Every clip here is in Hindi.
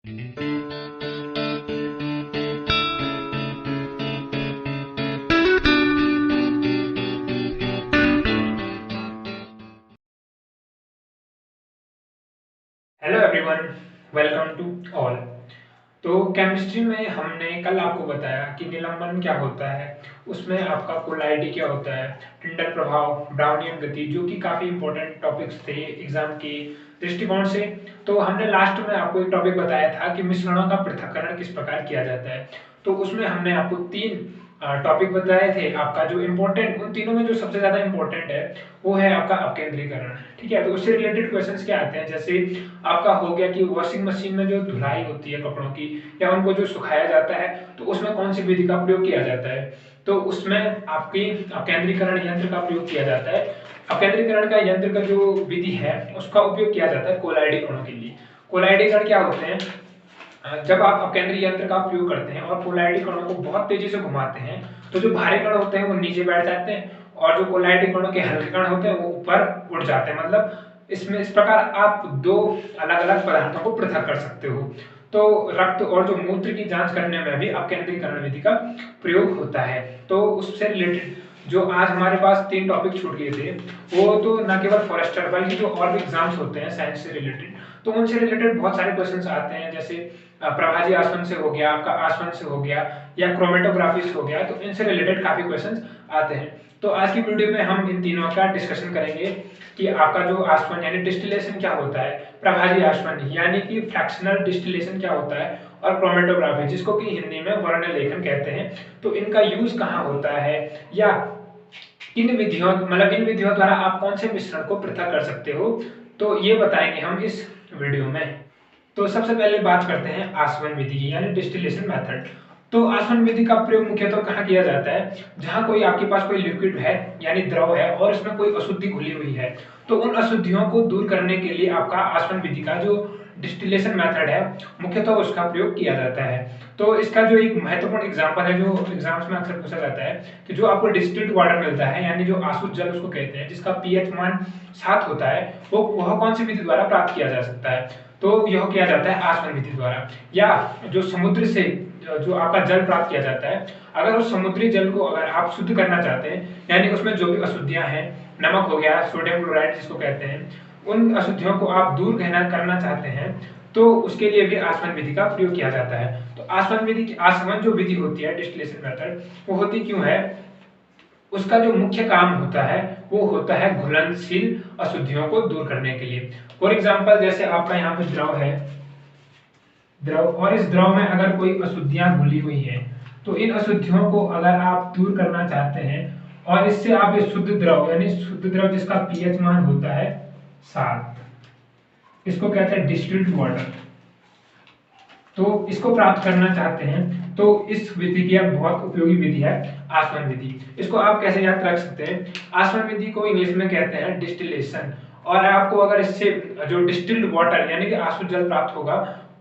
Hello everyone, welcome to all. तो केमिस्ट्री में हमने कल आपको बताया कि निलंबन क्या होता है, उसमें आपका कोलाइडी क्या होता है, टिंडल प्रभाव, ब्राउनियन गति, जो कि काफ़ी इंपॉर्टेंट टॉपिक्स थे एग्जाम के दृष्टिकोण से। तो हमने लास्ट में आपको एक टॉपिक बताया था कि मिश्रणों का पृथक्करण किस प्रकार किया जाता है। तो उसमें हमने आपको तीन टॉपिक बताए थे। आपका जो इम्पोर्टेंट, उन तीनों में जो सबसे ज़्यादा इम्पोर्टेंट है वो है आपका अपकेंद्रीकरण। ठीक है, तो उससे रिलेटेड क्वेश्चंस क्या आते हैं, जैसे आपका हो गया कि वॉशिंग मशीन में जो धुलाई होती है कपड़ों की या उनको जो सुखाया जाता है, तो उसमें कौन सी विधि का प्रयोग किया जाता है। तो उसमें आपकी अपकेंद्रीकरण यंत्र का प्रयोग किया जाता है। अपकेंद्रीकरण का यंत्र का जो विधि है उसका उपयोग किया जाता है कोलाइडी कणों के लिए। कोलाइडी कण क्या होते हैं, जब आप अपकेंद्री यंत्र का प्रयोग करते हैं और कोलाइडी कणों को बहुत तेजी से घुमाते हैं, तो जो भारी कण होते हैं वो नीचे बैठ जाते हैं और जो कोलाइडी कणों के हल्के कण होते हैं वो ऊपर उड़ जाते हैं। मतलब इसमें इस प्रकार आप दो अलग अलग पदार्थों को पृथक कर सकते हो। तो रक्त और जो मूत्र की जांच करने में भी अपकेंद्रीकरण विधि का प्रयोग होता है। तो उससे रिलेटेड जो आज हमारे पास तीन टॉपिक छूट गए थे, वो तो न केवल फॉरेस्टर बल्कि जो और भी एग्जाम्स होते हैं साइंस से रिलेटेड, तो उनसे रिलेटेड बहुत सारे क्वेश्चंस आते हैं। जैसे प्रभाजी आसवन से हो गया, आपका आसवन से हो गया, या क्रोमेटोग्राफी से हो गया, तो इनसे रिलेटेड काफी क्वेश्चंस आते हैं। तो आज की वीडियो में हम इन तीनों का डिस्कशन करेंगे कि आपका जो आसवन यानी डिस्टिलेशन क्या होता है, प्रभाजी आसवन यानी कि फ्रैक्शनल डिस्टिलेशन क्या होता है, और क्रोमेटोग्राफी जिसको कि हिंदी में वर्ण लेखन कहते हैं, तो इनका यूज कहाँ होता है, या इन विधियों मतलब इन विधियों द्वारा आप कौन से मिश्रण को पृथक कर सकते हो, तो ये बताएंगे हम इस वीडियो में। तो सबसे पहले बात करते हैं आसवन विधि की यानी डिस्टिलेशन मेथड। तो आसवन विधि का प्रयोग मुख्यतः कहाँ किया जाता है, जहां कोई आपके पास कोई लिक्विड है यानी द्रव है और इसमें कोई अशुद्धि घुली हुई है, तो उन अशुद्धियों को दूर करने के लिए आपका आसवन विधि का जो डिस्टिलेशन मेथड है मुख्यतः उसका प्रयोग किया जाता है। तो इसका जो एक महत्वपूर्ण एग्जांपल है जो एग्जाम्स में अक्सर पूछा जाता है, कि जो आपको डिस्टिल्ड वाटर मिलता है यानी जो आसुत जल उसको कहते हैं, जिसका पीएच मान 7 होता है, वो वह कौन सी विधि द्वारा प्राप्त किया जा सकता है, तो यह किया जाता है आसवन विधि द्वारा। या जो समुद्र से जो आपका जल प्राप्त किया जाता है, अगर उस समुद्री जल को अगर आप शुद्ध करना चाहते हैं, यानी उसमें जो भी अशुद्धियां हैं, नमक हो गया, सोडियम क्लोराइड जिसको कहते हैं, उन अशुद्धियों को आप दूर करना चाहते हैं, तो उसके लिए भी आसवन विधि का प्रयोग किया जाता है। तो आसवन जो विधि होती है डिस्टिलेशन मेथड, वो होती क्यों है, उसका जो मुख्य काम होता है वो होता है घुलनशील अशुद्धियों को दूर करने के लिए। फॉर एग्जाम्पल, जैसे आपका यहाँ पे द्रव है, द्रव, और इस द्रव में अगर कोई अशुद्धियां घुली हुई हैं, तो इन अशुद्धियों को अगर आप दूर करना चाहते हैं और इससे आप इस शुद्ध द्रव यानी शुद्ध द्रव जिसका पीएच मान होता है 7, इसको कहते हैं डिस्टिल्ड वाटर, तो इसको प्राप्त करना चाहते हैं, तो इस विधि की बहुत उपयोगी विधि है आसवन विधि। इसको आप कैसे याद रख सकते हैं, आसवन विधि को इंग्लिश में कहते हैं डिस्टिलेशन। और आपको अगर इससे जो डिस्टिल्ड वाटर यानी कि आसुत जल प्राप्त होगा,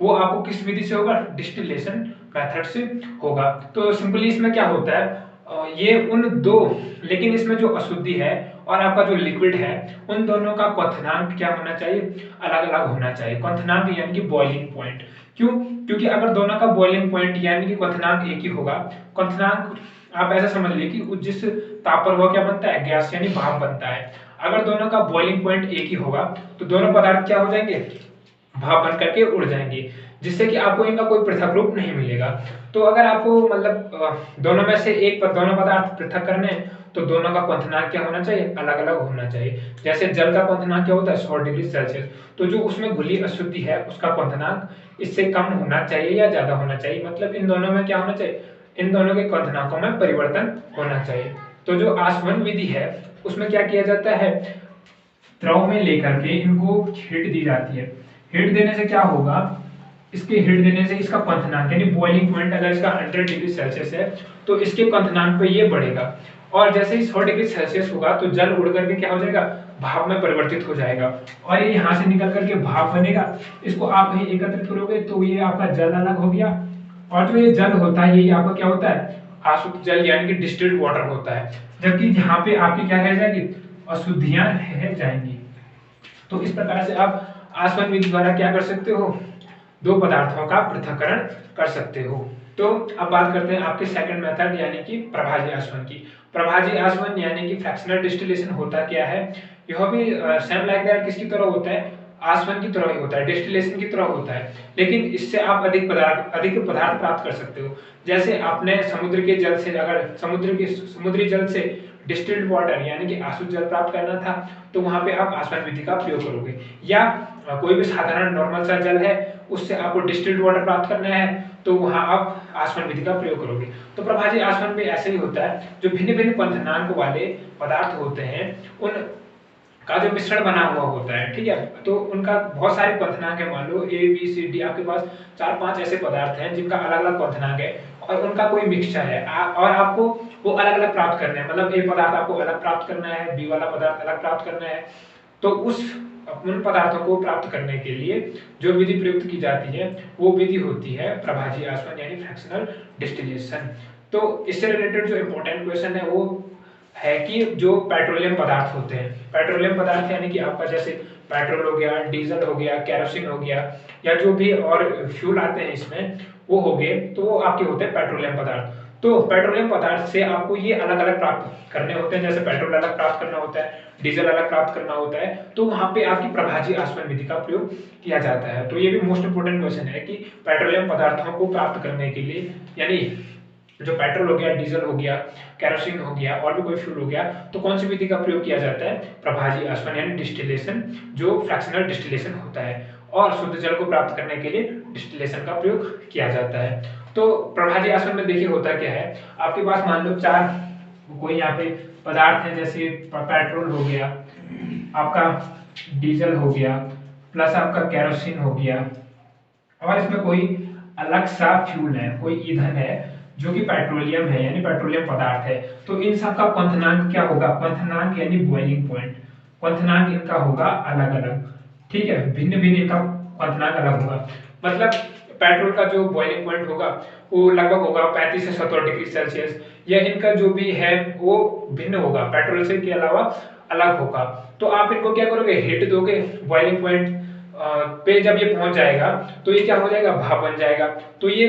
वो आपको किस विधि से होगा, डिस्टिलेशन मेथड से होगा। तो सिंपली इसमें क्या होता है, ये उन दो, लेकिन इसमें जो अशुद्धि है और आपका जो लिक्विड है, उन दोनों का क्वथनांक क्या होना चाहिए, अलग अलग होना चाहिए। क्वथनांक यानी कि बॉइलिंग पॉइंट। क्यों, क्योंकि अगर दोनों का बॉइलिंग पॉइंट यानी कि क्वथनांक एक ही होगा, क्वथनांक आप ऐसा समझ लीजिए कि जिस ताप पर वह क्या बनता है, गैस यानी भाप बनता है। अगर दोनों का बॉइलिंग पॉइंट एक ही होगा, तो दोनों पदार्थ क्या हो जाएंगे, भाप बन करके उड़ जाएंगे, जिससे कि आपको इनका कोई पृथक रूप नहीं मिलेगा। तो अगर आपको मतलब दोनों में से एक पर दोनों पदार्थ पृथक करने हैं, तो दोनों का क्वथनांक क्या होना चाहिए, अलग अलग होना चाहिए। जैसे जल का क्वथनांक क्या होता है, 100 डिग्री सेल्सियस, तो जो उसमें घुली अशुद्धि है उसका क्वथनांक इससे कम होना चाहिए या ज्यादा होना चाहिए। मतलब इन दोनों में क्या होना चाहिए, इन दोनों के क्वथनांकों में परिवर्तन होना चाहिए। तो जो आसवन विधि है उसमें क्या किया जाता है, द्रव में लेकर के इनको हीट दी जाती है। हीट देने से क्या होगा, इसके हीट देने से इसका क्वथनांक यानी बॉइलिंग पॉइंट अगर इसका 100 डिग्री सेल्सियस है, तो इसके क्वथनांक पे ये बढ़ेगा, और जैसे ही 100 डिग्री सेल्सियस होगा तो जल उड़ करके क्या हो जाएगा, भाप में परिवर्तित हो जाएगा, और ये यहाँ से निकल करके भाप बनेगा। इसको आप कहीं एकत्रित करोगे तो ये आपका जल अलग हो गया, और जो ये जल होता है ये आपका क्या होता है, आसुत जल यानी कि डिस्टिल्ड वाटर होता है। जबकि यहाँ पे आपकी क्या रह जाएगी, अशुद्धियां रह जाएंगी। तो इस प्रकार से आप आसवन विधि द्वारा क्या कर सकते हो, दो पदार्थों का पृथक्करण कर सकते हो। तो अब बात करते हैं आपके सेकंड मेथड यानी कि प्रभाजी आसवन की। प्रभाजी आसवन यानी कि फ्रैक्शनल डिस्टिलेशन होता क्या है, यह भी सेम लाइक दैट किसकी तरह होता है, आसवन की तरह ही होता है, डिस्टिलेशन की तरह होता है, लेकिन इससे आप अधिक पदार्थ प्राप्त कर सकते हो। जैसे आपने समुद्र के जल से, अगर समुद्री जल से डिस्टिल्ड वाटर यानी कि आसुत जल प्राप्त करना था, तो वहां पे आप आसवन विधि का प्रयोग करोगे। या कोई भी साधारण नॉर्मल सा जल है, उससे आपको डिस्टिल्ड वाटर प्राप्त करना है, तो वहां आप आसवन विधि का प्रयोग करोगे। तो प्रभाजी आसवन में ऐसे ही होता है, जो भिन्न भिन्न पंथनांक वाले पदार्थ होते हैं उन का जो मिश्रण बना हुआ होता है, ठीक है, तो उनका बहुत सारे पंथनांक है। मान लो A B C D आपके पास 4-5 ऐसे पदार्थ हैं जिनका अलग अलग पंथनांक है और उनका कोई मिक्सचर है, और आपको वो अलग अलग प्राप्त करना है। मतलब A पदार्थ आपको अलग प्राप्त करना है, B वाला पदार्थ अलग प्राप्त करना है। तो उन पदार्थों को प्राप्त करने के लिए जो विधि प्रयुक्त की जाती है वो विधि होती है प्रभाजी आसवन यानी फ्रैक्शनल डिस्टिलेशन। तो इससे रिलेटेड जो इम्पोर्टेंट क्वेश्चन है वो है कि जो पेट्रोलियम पदार्थ होते हैं, पेट्रोलियम पदार्थ यानी कि आपका जैसे पेट्रोल हो गया, डीजल हो गया, केरोसिन हो गया, या जो भी और फ्यूल आते हैं इसमें वो हो गए, तो वो आपके होते हैं पेट्रोलियम पदार्थ। तो पेट्रोलियम पदार्थ से आपको ये अलग अलग प्राप्त करने होते हैं, जैसे पेट्रोल अलग प्राप्त करना होता है, डीजल अलग प्राप्त करना होता है, तो वहां पे आपकी प्रभाजी आसवन विधि का प्रयोग किया जाता है। तो ये भी मोस्ट इंपोर्टेंट क्वेश्चन है कि पेट्रोलियम पदार्थों को प्राप्त करने के लिए, यानी जो पेट्रोल हो गया, डीजल हो गया, केरोसिन हो गया और भी कोई फ्यूल हो गया, तो कौन सी विधि का प्रयोग किया जाता है, प्रभाजी आसवन यानी डिस्टिलेशन, जो फ्रैक्शनल डिस्टिलेशन होता है, और शुद्ध जल को प्राप्त करने के लिए डिस्टिलेशन का प्रयोग किया जाता है। तो प्रभाजी आसवन में देखिए होता क्या है, आपके पास मान लो 4 कोई यहाँ पे पदार्थ है, जैसे पेट्रोल हो गया, आपका डीजल हो गया, प्लस आपका केरोसिन हो गया, और इसमें कोई अलग सा फ्यूल है, कोई ईंधन है जो कि पेट्रोलियम है यानी पेट्रोलियम पदार्थ है। तो इन सब का क्वथनांक क्या होगा, क्वथनांक यानी बॉइलिंग पॉइंट, क्वथनांक इनका होगा अलग अलग, ठीक है, भिन्न भिन्न इनका क्वथनांक अलग होगा। मतलब पेट्रोल का जो बॉइलिंग पॉइंट होगा वो लगभग होगा 35 से 70 डिग्री सेल्सियस, या इनका जो भी है वो भिन्न होगा, पेट्रोल से के अलावा अलग होगा। तो आप इनको क्या करोगे, हीट दोगे, बॉइलिंग पॉइंट पे जब ये पहुंच जाएगा तो ये क्या हो जाएगा, भाप बन जाएगा। तो ये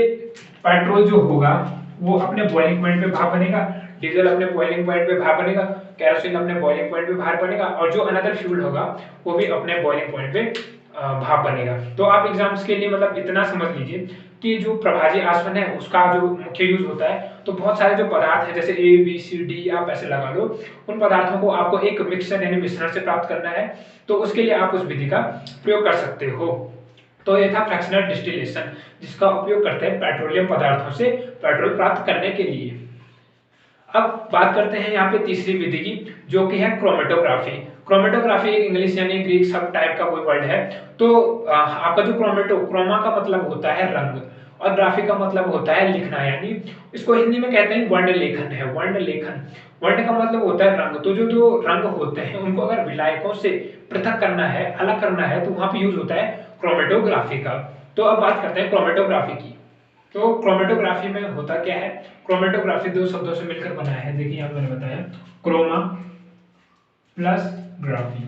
पेट्रोल जो होगा वो अपने बॉइलिंग पॉइंट पे भाप बनेगा, डीजल अपने बॉइलिंग पॉइंट पे भाप बनेगा, केरोसिन अपने बॉइलिंग पॉइंट पे भाप बनेगा, और जो अनदर फ्यूल होगा वो भी अपने बॉइलिंग पॉइंट पे भाप बनेगा। तो आप एग्जाम्स के लिए मतलब इतना समझ लीजिए कि जो प्रभाजी आसवन है उसका जो मुख्य यूज होता है, तो बहुत सारे जो पदार्थ है जैसे A B C D आप ऐसे लगा लो, उन पदार्थों को आपको एक मिक्सचर यानी मिश्रण से प्राप्त करना है, तो उसके लिए आप उस विधि का प्रयोग कर सकते हो। तो ये था फ्रैक्शनल डिस्टिलेशन, जिसका उपयोग करते हैं पेट्रोलियम पदार्थों से पेट्रोल प्राप्त करने के लिए। अब बात करते हैं यहाँ पे तीसरी विधि की, जो कि है क्रोमेटोग्राफी। क्रोमेटोग्राफी एक इंग्लिश यानी ग्रीक सब टाइप का कोई वर्ड है। तो आपका जो क्रोमा का मतलब होता है रंग, और ग्राफी का मतलब होता है लिखना, यानी इसको हिंदी में कहते हैं वर्ण लेखन है, वर्ण लेखन। वर्ण का मतलब होता है रंग, तो जो रंग होते हैं उनको अगर विलायकों से पृथक करना है, अलग करना है, तो वहां पे यूज होता है क्रोमेटोग्राफी का। तो अब बात करते हैं क्रोमेटोग्राफी की। तो क्रोमेटोग्राफी में होता क्या है, क्रोमेटोग्राफी दो शब्दों से मिलकर बना है, देखिए यहाँ मैंने बताया, क्रोमा प्लस ग्राफी,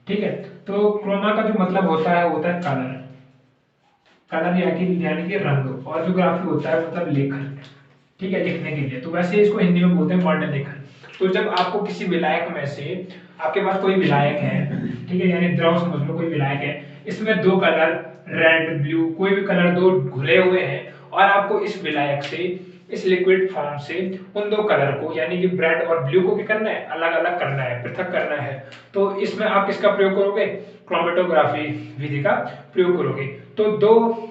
ठीक है। तो क्रोमा का जो मतलब होता है कलर, कलर यानी कि रंग, और जो ग्राफी होता है मतलब लेखन, ठीक है, लिखने के लिए। तो वैसे इसको हिंदी में बोलते हैं वर्ण लेखन। तो जब आपको किसी विलायक में से, आपके पास कोई विलायक है, ठीक है, यानी द्रव समझ लो कोई विलायक है, इसमें दो कलर रेड ब्लू कोई भी कलर दो घुले हुए हैं, और आपको इस विलायक से, इस लिक्विड फॉर्म से उन दो कलर को यानी कि रेड और ब्लू को क्या करना है, अलग अलग करना है, पृथक करना है। तो इसमें आप किसका प्रयोग करोगे, क्रोमेटोग्राफी विधि का प्रयोग करोगे। तो दो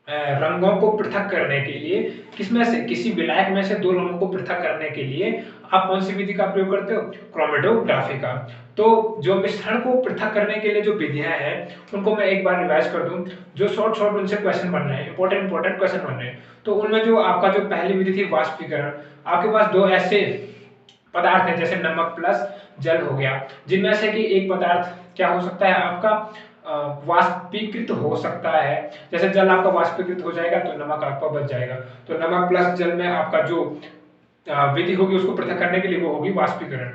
रंगों को पृथक करने के लिए, किसमें से, किसी विलायक में से दो रंगों को पृथक करने के लिए आप कौन सी विधि का प्रयोग करते हो, क्रोमेटोग्राफी का। तो जो मिश्रण को पृथक करने के लिए जो विधियां हैं उनको मैं एक बार रिवाइज कर दूं, जो शॉर्ट उनसे क्वेश्चन बन रहे हैं, इंपॉर्टेंट क्वेश्चन बन रहे हैं। तो उनमें जो आपका जो पहली विधि थी वाष्पीकरण, आपके पास दो ऐसे पदार्थ है जैसे नमक प्लस जल हो गया, जिनमें से कि एक पदार्थ क्या हो सकता है आपका वाष्पीकृत हो सकता है। जैसे जल आपका वाष्पीकृत हो जाएगा तो नमक आपका बच जाएगा। तो नमक प्लस जल में आपका जो विधि होगी उसको पृथक करने के लिए वो होगी वाष्पीकरण।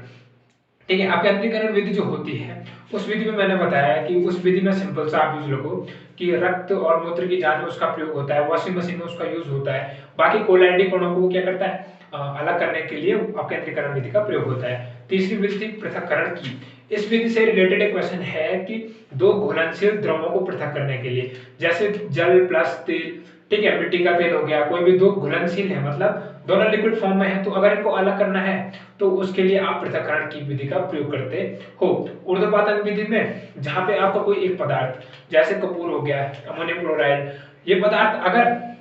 ठीक है। अपकेंद्रीकरण विधि जो होती है उस विधि में मैंने बताया कि उस विधि में सिंपल सा आप यूज रखो कि रक्त और मूत्र की जांच में उसका प्रयोग होता है, वॉशिंग मशीन में उसका यूज होता है, बाकी कोलाइडी कणों को क्या करता है अलग करने के लिए अपकेंद्रीकरण विधि का प्रयोग होता है। तीसरी विधि थी पृथक्करण की। इस विधि से रिलेटेड एक क्वेश्चन है कि दो घुलनशील द्रवों को पृथक करने के लिए, जैसे जल प्लस तेल, ठीक है, मिट्टी का तेल हो गया, कोई भी दो घुलनशील है मतलब दोनों लिक्विड फॉर्म में है, तो अगर इनको अलग करना है तो उसके लिए आप पृथक्करण की विधि का प्रयोग करते हो। ऊर्ध्वपातन विधि में जहां पे आपका कोई एक पदार्थ जैसे कपूर हो गया, अमोनियम क्लोराइड, ये पदार्थ अगर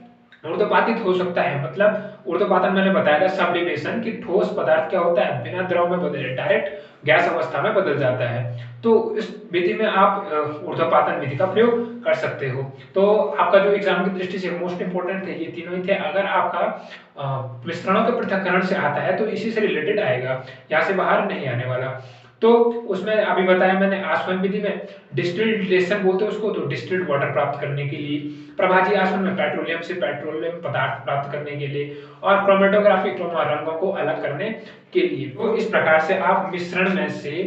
ऊर्ध्वपातित हो सकता है, मतलब ऊर्ध्वपातन मैंने बताया था सब्लिमेशन कि ठोस पदार्थ क्या होता है बिना द्रव में बदले डायरेक्ट गैस अवस्था में बदल जाता है, तो इस विधि में आप ऊर्ध्वपातन विधि का प्रयोग कर सकते हो। तो आपका जो एग्जाम की दृष्टि से मोस्ट इंपोर्टेंट थे ये तीनों ही थे। अगर आपका मिश्रणों के पृथक्करण से आता है तो इसी से रिलेटेड आएगा, यहाँ से बाहर नहीं आने वाला। तो उसमें अभी बताया मैंने आसवन विधि में डिस्टिलेशन बोलते हैं उसको, तो डिस्टिल्ड वाटर प्राप्त करने के लिए, प्रभाजी आसवन में पेट्रोलियम से पेट्रोलियम पदार्थ प्राप्त करने के लिए, और क्रोमेटोग्राफी क्रोमा रंगों को अलग करने के लिए। तो इस प्रकार से आप मिश्रण में से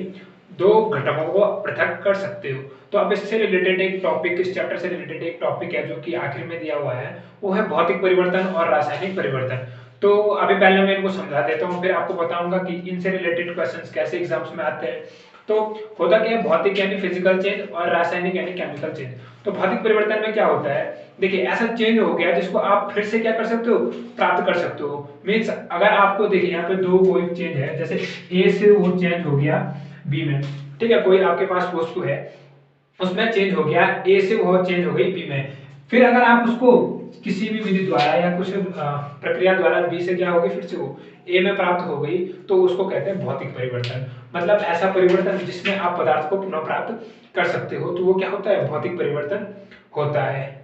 दो घटकों को पृथक कर सकते हो। तो अब इससे रिलेटेड एक टॉपिक, इस चैप्टर से रिलेटेड एक टॉपिक है जो कि आखिर में दिया हुआ है, वो है भौतिक परिवर्तन और रासायनिक परिवर्तन। तो अभी पहले मैं इनको समझा देता हूँ, फिर आपको बताऊंगा कि इनसे रिलेटेड क्वेश्चंस कैसे एग्जाम्स में आते हैं। तो होता क्या है, भौतिक यानी फिजिकल चेंज और रासायनिक यानी केमिकल चेंज। तो भौतिक परिवर्तन में क्या होता है, देखिए ऐसा चेंज हो गया जिसको आप फिर से क्या कर सकते हो, प्राप्त कर सकते हो। मीन्स अगर आपको देखिए यहाँ पे दो कोई चेंज है, जैसे ए से वो चेंज हो गया बी में, ठीक है, कोई आपके पास वस्तु है उसमें चेंज हो गया, ए से वो चेंज हो गई बी में, फिर अगर आप उसको किसी भी विधि द्वारा या कुछ प्रक्रिया द्वारा बी से क्या होगी फिर से वो ए में प्राप्त हो गई, तो उसको कहते हैं भौतिक परिवर्तन। मतलब ऐसा परिवर्तन जिसमें आप पदार्थ को पुनः प्राप्त कर सकते हो, तो वो क्या होता है, भौतिक परिवर्तन होता है।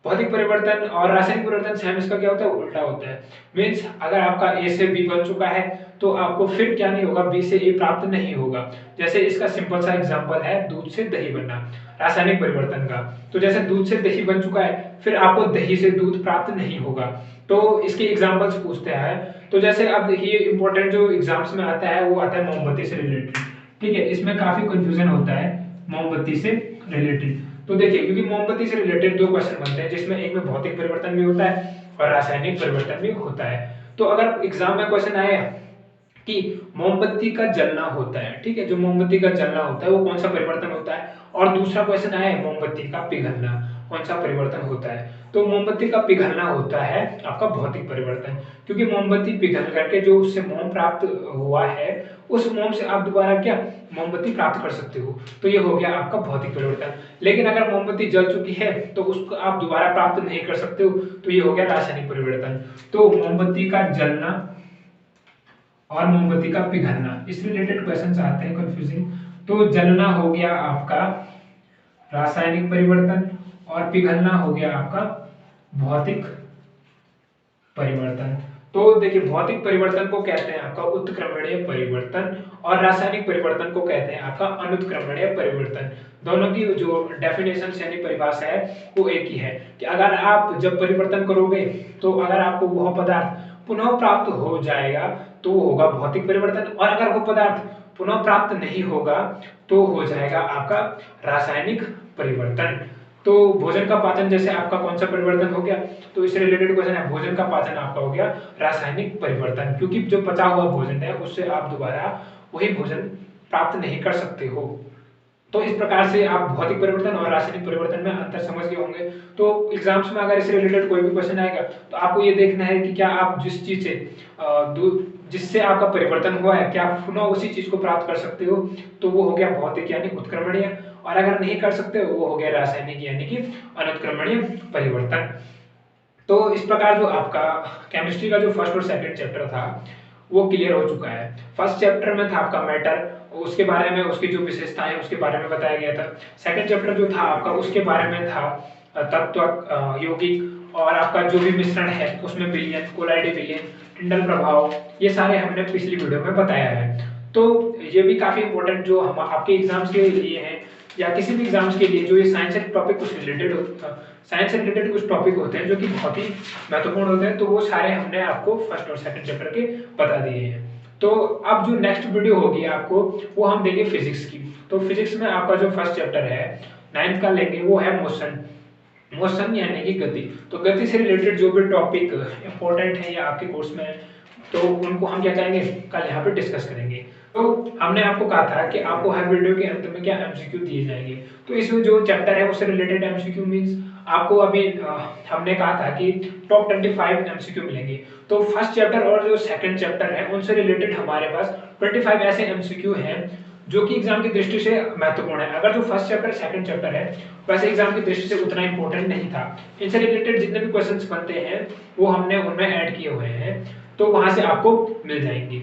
भौतिक परिवर्तन और रासायनिक परिवर्तन सेम, इसका क्या होता है, उल्टा होता है। मीन्स अगर आपका ए से बी बन चुका है तो आपको फिर क्या नहीं होगा, बी से ए प्राप्त नहीं होगा। जैसे इसका सिंपल सा एग्जांपल है दूध से दही बनना, रासायनिक परिवर्तन का। तो जैसे दूध से दही बन चुका है, फिर आपको दही से दूध प्राप्त नहीं होगा। तो इसके एग्जांपल्स पूछते हैं। तो जैसे अब देखिए इंपॉर्टेंट जो एग्जाम्स में आता है वो आता है मोमबत्ती से रिलेटेड, ठीक है, इसमें काफी कंफ्यूजन होता है मोमबत्ती से रिलेटेड। तो देखिए क्योंकि मोमबत्ती से रिलेटेड दो क्वेश्चन बनते हैं, जिसमें एक में भौतिक परिवर्तन भी होता है और रासायनिक परिवर्तन भी होता है। तो अगर एग्जाम में क्वेश्चन आए कि मोमबत्ती का जलना होता है, ठीक है, जो मोमबत्ती का जलना होता है वो कौन सा परिवर्तन होता है, और दूसरा क्वेश्चन आया है मोमबत्ती का पिघलना कौन सा परिवर्तन होता है, तो मोमबत्ती का पिघलना होता है आपका भौतिक परिवर्तन, क्योंकि मोमबत्ती पिघल करके जो उससे मोम प्राप्त हुआ है उस मोम से आप दोबारा क्या मोमबत्ती प्राप्त कर सकते हो, तो ये हो गया आपका भौतिक परिवर्तन। लेकिन अगर मोमबत्ती जल चुकी है तो उसको आप दोबारा प्राप्त नहीं कर सकते हो, तो ये हो गया रासायनिक परिवर्तन। तो मोमबत्ती का जलना और मोमबत्ती का पिघलना, इस रिलेटेड क्वेश्चंस आते हैं कंफ्यूजिंग। तो जलना हो गया आपका रासायनिक परिवर्तन और पिघलना हो गया आपका भौतिक परिवर्तन। तो देखिए भौतिक परिवर्तन को कहते हैं आपका उत्क्रमणीय परिवर्तन और रासायनिक परिवर्तन को कहते हैं आपका अनुत्क्रमणीय परिवर्तन। दोनों की जो डेफिनेशन यानी परिभाषा है वो एक ही है कि अगर आप जब परिवर्तन करोगे तो अगर आपको वह पदार्थ पुनः प्राप्त हो जाएगा तो वो होगा भौतिक परिवर्तन, और अगर वो पदार्थ पुनः प्राप्त नहीं होगा तो हो जाएगा आपका रासायनिक परिवर्तन। तो भोजन का पाचन जैसे आपका कौन सा परिवर्तन हो गया, तो इससे रिलेटेड क्वेश्चन है भोजन का पाचन आपका हो गया रासायनिक परिवर्तन, क्योंकि जो पचा हुआ भोजन है उससे आप दोबारा वही भोजन प्राप्त नहीं कर सकते हो। तो इस प्रकार से आप भौतिक परिवर्तन और रासायनिक परिवर्तन में अंतर समझ गए होंगे। तो एग्जाम्स में अगर इससे रिलेटेड कोई भी क्वेश्चन आएगा तो आपको ये देखना है कि क्या आप जिस चीज से जिससे आपका परिवर्तन हुआ है क्या आप पुनः उसी चीज को प्राप्त कर सकते हो, तो वो हो गया भौतिक यानी उत्क्रमणीय, और अगर नहीं कर सकते वो हो गया रासायनिक यानी कि अनुत्क्रमणीय परिवर्तन। तो इस प्रकार जो आपका केमिस्ट्री का जो फर्स्ट और सेकंड चैप्टर था वो क्लियर हो चुका है। फर्स्ट चैप्टर में था आपका मैटर, उसके बारे में उसकी जो विशेषताएं उसके बारे में बताया गया था। सेकंड चैप्टर जो था आपका उसके बारे में था तत्व यौगिक, और आपका जो भी मिश्रण है उसमें विलयन, कोलाइडी विलयन, टिंडल प्रभाव, ये सारे हमने पिछली वीडियो में बताया है। तो ये भी काफी इंपॉर्टेंट जो हम आपके एग्जाम्स के लिए हैं या किसी भी एग्जाम्स के लिए जो ये साइंस से टॉपिक कुछ रिलेटेड साइंस से रिलेटेड कुछ टॉपिक होते हैं जो कि बहुत ही महत्वपूर्ण होते हैं, तो वो सारे हमने आपको फर्स्ट और सेकंड चैप्टर के बता दिए हैं। तो अब जो नेक्स्ट वीडियो होगी आपको वो हम देंगे फिजिक्स की। तो फिजिक्स में आपका जो फर्स्ट चैप्टर है 9th का लेंगे वो है मोशन। मोशन यानी कि गति। तो गति से रिलेटेड जो भी टॉपिक इंपॉर्टेंट है या आपके कोर्स में है तो उनको हम क्या करेंगे कल यहाँ पे डिस्कस करेंगे। तो हमने आपको कहा था कि आपको हर वीडियो के अंत में क्या एमसीक्यू दिए जाएंगे। तो इसमें जो चैप्टर है उससे रिलेटेड एमसीक्यू मींस आपको अभी हमने कहा था कि टॉप 25 एमसीक्यू मिलेंगे। तो फर्स्ट चैप्टर और जो सेकंड चैप्टर है उनसे रिलेटेड हमारे पास 25 ऐसे एमसीक्यू हैं जो कि एग्जाम की दृष्टि से महत्वपूर्ण है। अगर जो फर्स्ट चैप्टर सेकंड चैप्टर है वैसे एग्जाम की दृष्टि से उतना इंपॉर्टेंट नहीं था। इनसे रिलेटेड जितने भी क्वेश्चंस बनते हैं वो हमने उनमें ऐड किए हुए हैं तो वहां से आपको मिल जाएंगे।